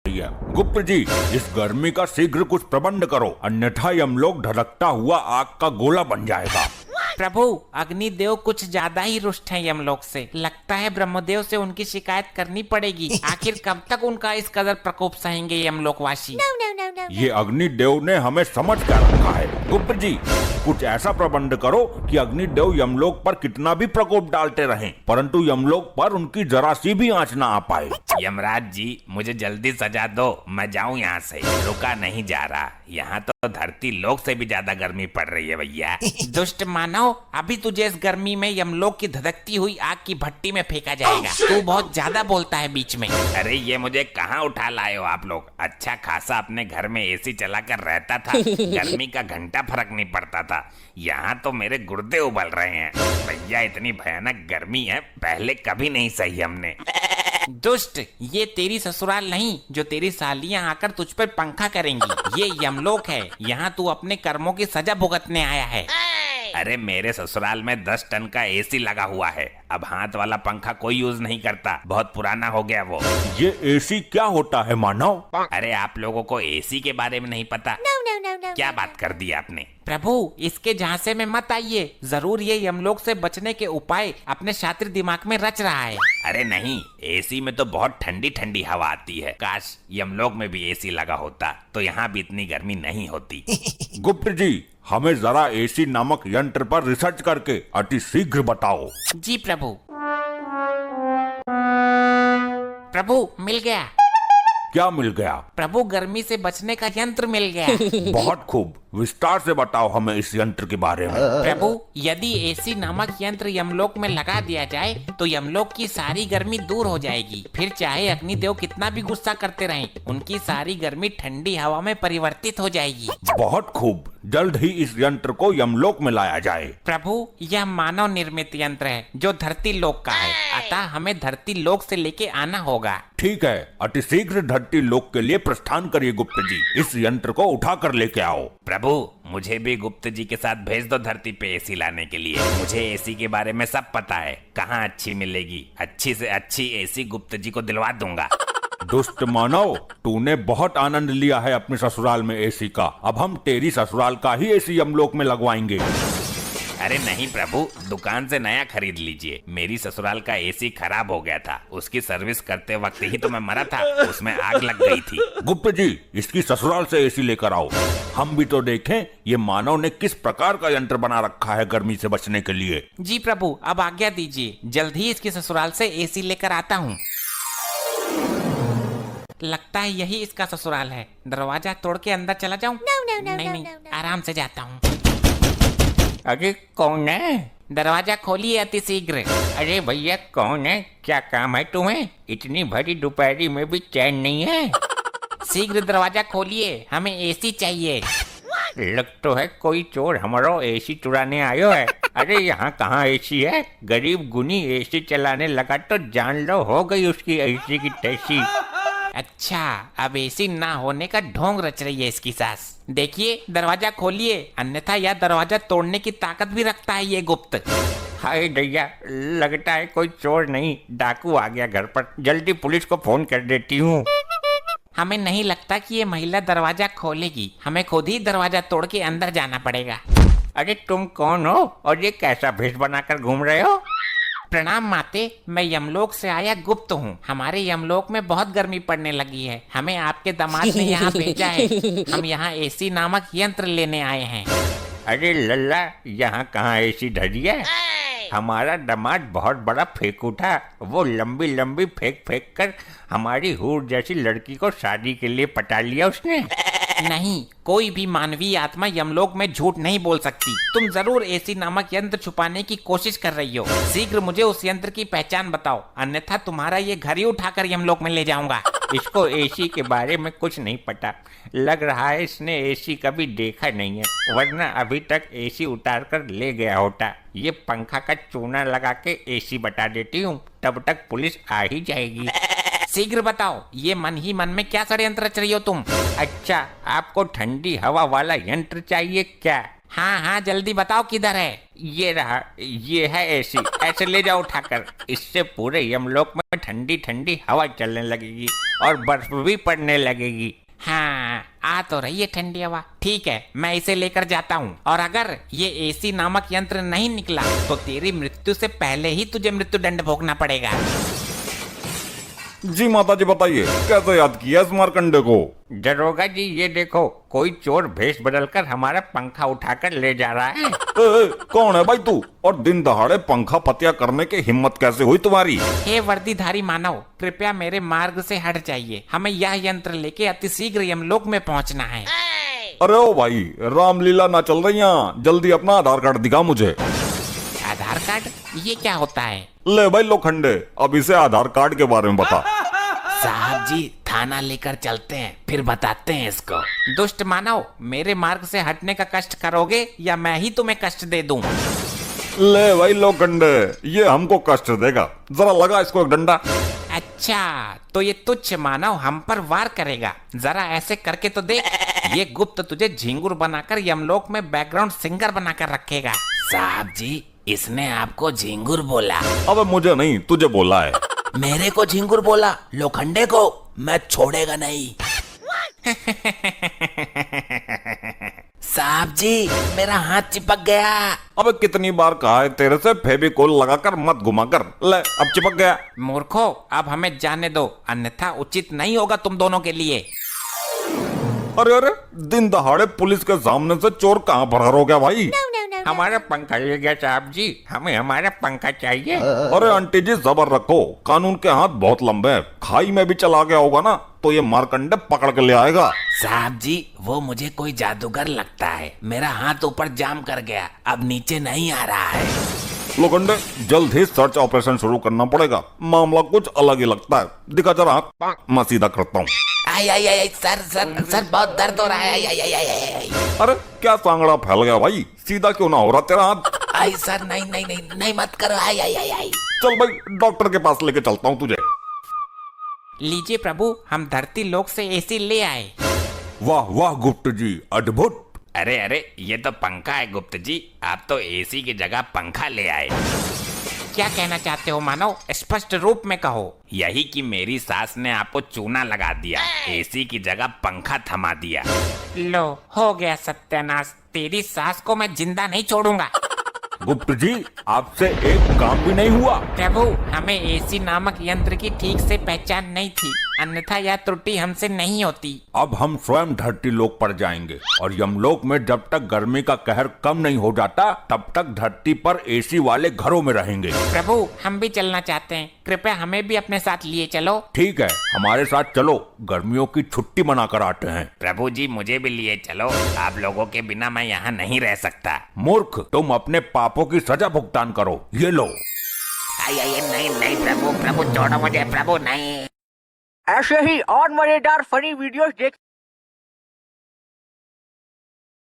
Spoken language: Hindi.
है। गुप्त जी, इस गर्मी का शीघ्र कुछ प्रबंध करो, अन्यथा यमलोक ढलकता हुआ आग का गोला बन जाएगा। प्रभु, अग्निदेव कुछ ज्यादा ही रुष्ट हैं यमलोक से। लगता है ब्रह्मदेव से उनकी शिकायत करनी पड़ेगी। आखिर कब तक उनका इस कदर प्रकोप सहेंगे यमलोकवासी? ये अग्निदेव ने हमें समझ कर रखा है। गुप्त जी, कुछ ऐसा प्रबंध करो कि अग्निदेव यमलोक पर कितना भी प्रकोप डालते रहें, परंतु यमलोक पर उनकी जरा सी भी आंच ना आ पाए। यमराज जी, मुझे जल्दी सजा दो, मैं जाऊं यहाँ से। रुका नहीं जा रहा, यहाँ तो धरती लोक से भी ज्यादा गर्मी पड़ रही है भैया। दुष्ट मानव, अभी तुझे इस गर्मी में यमलोक की धधकती हुई आग की भट्टी में फेंका जाएगा। तू बहुत ज्यादा बोलता है बीच में। अरे ये मुझे कहाँ उठा लाए हो आप लोग? अच्छा खासा अपने घर में एसी चलाकर रहता था, गर्मी का घंटा फर्क नहीं पड़ता था। यहाँ तो मेरे गुर्दे उबल रहे हैं भैया, इतनी भयानक गर्मी है, पहले कभी नहीं सही हमने। दुष्ट, ये तेरी ससुराल नहीं जो तेरी सालियां आकर तुझ पर पंखा करेंगी। ये यमलोक है, यहाँ तू अपने कर्मों की सजा भुगतने आया है। अरे मेरे ससुराल में 10 टन का एसी लगा हुआ है। अब हाथ वाला पंखा कोई यूज नहीं करता, बहुत पुराना हो गया वो। ये एसी क्या होता है मानव? अरे आप लोगों को एसी के बारे में नहीं पता? क्या बात कर दी आपने? प्रभु, इसके झांसे में मत आइए। जरूर ये यमलोक से बचने के उपाय अपने शातिर दिमाग में रच रहा है। अरे नहीं, एसी में तो बहुत ठंडी ठंडी हवा आती है। काश यमलोक में भी एसी लगा होता तो यहाँ भी इतनी गर्मी नहीं होती। गुप्त जी, हमें जरा एसी नामक यंत्र पर रिसर्च करके अति शीघ्र बताओ। जी प्रभु। प्रभु, मिल गया। क्या मिल गया? प्रभु, गर्मी से बचने का यंत्र मिल गया। बहुत खूब, विस्तार से बताओ हमें इस यंत्र के बारे में। प्रभु, यदि एसी नामक यंत्र यमलोक में लगा दिया जाए तो यमलोक की सारी गर्मी दूर हो जाएगी। फिर चाहे अग्निदेव कितना भी गुस्सा करते रहें, उनकी सारी गर्मी ठंडी हवा में परिवर्तित हो जाएगी। बहुत खूब, जल्द ही इस यंत्र को यमलोक में लाया जाए। प्रभु, यह मानव निर्मित यंत्र है जो धरती लोक का है, अतः हमें धरती लोक से लेके आना होगा। ठीक है, अति शीघ्र धरती लोक के लिए प्रस्थान करिए गुप्त जी। इस यंत्र को उठा कर लेके आओ। प्रभु, मुझे भी गुप्त जी के साथ भेज दो धरती पे एसी लाने के लिए। मुझे एसी के बारे में सब पता है, कहाँ अच्छी मिलेगी। अच्छी से अच्छी एसी गुप्त जी को दिलवा दूंगा। दुष्ट मानव, तूने बहुत आनंद लिया है अपने ससुराल में एसी का। अब हम तेरी ससुराल का ही एसी यमलोक में लगवाएंगे। अरे नहीं प्रभु, दुकान से नया खरीद लीजिए। मेरी ससुराल का एसी खराब हो गया था, उसकी सर्विस करते वक्त ही तो मैं मरा था, उसमें आग लग गई थी। गुप्त जी, इसकी ससुराल से एसी लेकर आओ, हम भी तो देखें ये मानव ने किस प्रकार का यंत्र बना रखा है गर्मी से बचने के लिए। जी प्रभु, अब आज्ञा दीजिए, जल्द ही इसकी ससुराल से एसी लेकर आता हूँ। लगता है यही इसका ससुराल है। दरवाजा तोड़ के अंदर चला जाऊं? नहीं, आराम से जाता हूँ। अरे कौन है? दरवाजा खोलिए अति शीघ्र। अरे भैया कौन है? क्या काम है तुम्हें? इतनी भरी दोपहरी में भी चैन नहीं है? शीघ्र दरवाजा खोलिए, हमें एसी चाहिए। लग तो है कोई चोर हमारो एसी चुराने आयो है। अरे यहाँ कहाँ एसी है? गरीब गुनी एसी चलाने लगा तो जान लो हो गई उसकी एसी की तैसी। अच्छा, अब एसी ना होने का ढोंग रच रही है इसकी सास। देखिए, दरवाजा खोलिए, अन्यथा यह दरवाजा तोड़ने की ताकत भी रखता है ये गुप्त। हाय दैया, लगता है कोई चोर नहीं डाकू आ गया घर पर। जल्दी पुलिस को फोन कर देती हूँ। हमें नहीं लगता कि ये महिला दरवाजा खोलेगी, हमें खुद ही दरवाजा तोड़ के अंदर जाना पड़ेगा। अरे तुम कौन हो और ये कैसा भेष बनाकर घूम रहे हो? प्रणाम माते, मैं यमलोक से आया गुप्त हूँ। हमारे यमलोक में बहुत गर्मी पड़ने लगी है, हमें आपके दामाद ने यहाँ भेजा है। हम यहाँ एसी नामक यंत्र लेने आए हैं। अरे लल्ला, यहाँ कहाँ एसी धरी है? हमारा दामाद बहुत बड़ा फेंकू था, वो लंबी लंबी फेंक फेंक कर हमारी हूर जैसी लड़की को शादी के लिए पटा लिया उसने। नहीं, कोई भी मानवीय आत्मा यमलोक में झूठ नहीं बोल सकती। तुम जरूर एसी नामक यंत्र छुपाने की कोशिश कर रही हो। शीघ्र मुझे उस यंत्र की पहचान बताओ, अन्यथा तुम्हारा ये घर ही उठाकर यमलोक में ले जाऊंगा। इसको एसी के बारे में कुछ नहीं पता, लग रहा है इसने एसी कभी देखा नहीं है, वरना अभी तक एसी उतार कर ले गया होता। ये पंखा का चूना लगा के एसी बता देती हूँ, तब तक पुलिस आ ही जाएगी। शीघ्र बताओ, ये मन ही मन में क्या षड्यंत्र रच रही हो तुम? अच्छा, आपको ठंडी हवा वाला यंत्र चाहिए क्या? हाँ हाँ जल्दी बताओ किधर है। ये रहा, ये है एसी। ऐसे ले जाओ उठाकर। इससे पूरे यमलोक में ठंडी ठंडी हवा चलने लगेगी और बर्फ भी पड़ने लगेगी। हाँ आ तो रही है ठंडी हवा। ठीक है मैं इसे लेकर जाता हूँ, और अगर ये एसी नामक यंत्र नहीं निकला तो तेरी मृत्यु से पहले ही तुझे मृत्युदंड भोगना पड़ेगा। जी माता जी बताइए, कैसे याद किया इस मार्कंडे को? दरोगा जी ये देखो, कोई चोर भेष बदलकर हमारा पंखा उठाकर ले जा रहा है। कौन है भाई तू, और दिन दहाड़े पंखा पतिया करने की हिम्मत कैसे हुई तुम्हारी? हे वर्दीधारी मानव, कृपया मेरे मार्ग से हट जाइए। हमें यह यंत्र लेके अतिशीघ्र यमलोक में पहुंचना है। अरे ओ भाई, रामलीला ना चल रही यहाँ, जल्दी अपना आधार कार्ड दिखा मुझे। आधार कार्ड? ये क्या होता है? ले भाई लोखंडे, अब इसे आधार कार्ड के बारे में बता। साहब जी थाना लेकर चलते हैं, फिर बताते हैं इसको। दुष्ट मानव, मेरे मार्ग से हटने का कष्ट करोगे या मैं ही तुम्हें कष्ट दे दूं? ले भाई लोखंडे, ये हमको कष्ट देगा, जरा लगा इसको एक डंडा। अच्छा तो ये तुच्छ मानव हम पर वार करेगा। जरा ऐसे करके तो देख। ये गुप्त तुझे झिंगुर बनाकर यमलोक में बैकग्राउंड सिंगर बनाकर रखेगा। साहब जी इसने आपको झिंगुर बोला। अबे मुझे नहीं, तुझे बोला है। मेरे को झिंगुर बोला? लोखंडे को मैं छोड़ेगा नहीं। साहब जी मेरा हाथ चिपक गया। अबे कितनी बार कहा है तेरे से, फेविकोल लगाकर मत घुमा कर। ले अब चिपक गया। मूर्खो अब हमें जाने दो, अन्यथा उचित नहीं होगा तुम दोनों के लिए। अरे अरे, दिन दहाड़े पुलिस के सामने से चोर कहाँ फरार हो गया भाई? हमारा पंखा ले गया साहब जी, हमें हमारा पंखा चाहिए। अरे आंटी जी सबर रखो, कानून के हाथ बहुत लंबे हैं। खाई में भी चला गया होगा ना तो ये मारकंडे पकड़ के ले आएगा। साहब जी वो मुझे कोई जादूगर लगता है। मेरा हाथ ऊपर जाम कर गया, अब नीचे नहीं आ रहा है। लोखंडे जल्द ही सर्च ऑपरेशन शुरू करना पड़ेगा, मामला कुछ अलग ही लगता है। दिखा जरा हाथ, मैं सीधा करता हूँ। आई आई आई सर सर सर बहुत दर्द हो रहा है। आई आई आई आई आई। अरे क्या सांगड़ा फैल गया भाई, सीधा क्यों ना हो रहा तेरा हाथ? आई सर नहीं नहीं नहीं नहीं मत करो। आई आई आई आई। चल भाई डॉक्टर के पास लेके चलता हूँ तुझे। लीजिए प्रभु, हम धरती लोक से एसी ले आए। वाह वाह गुप्त जी, अद्भुत। अरे अरे, ये तो पंखा है गुप्त जी, आप तो एसी की जगह पंखा ले आए। क्या कहना चाहते हो मानव, स्पष्ट रूप में कहो। यही कि मेरी सास ने आपको चूना लगा दिया, एसी की जगह पंखा थमा दिया। लो हो गया सत्यानाश। तेरी सास को मैं जिंदा नहीं छोड़ूंगा। गुप्त जी आपसे एक काम भी नहीं हुआ। प्रभु हमें एसी नामक यंत्र की ठीक से पहचान नहीं थी, अन्यथा यह त्रुटि हमसे नहीं होती। अब हम स्वयं धरती लोक पर जाएंगे और यमलोक में जब तक गर्मी का कहर कम नहीं हो जाता तब तक धरती पर एसी वाले घरों में रहेंगे। प्रभु हम भी चलना चाहते हैं, कृपया हमें भी अपने साथ लिए चलो। ठीक है हमारे साथ चलो, गर्मियों की छुट्टी मनाकर आते हैं। प्रभु जी मुझे भी लिए चलो, आप लोगों के बिना मैं यहाँ नहीं रह सकता। मूर्ख, तुम अपने पापों की सजा भुगतान करो, ये लो। आई आई नहीं नहीं प्रभु, प्रभु छोड़ो मुझे, प्रभु नहीं। ऐसे ही और मजेदार फनी वीडियोस देख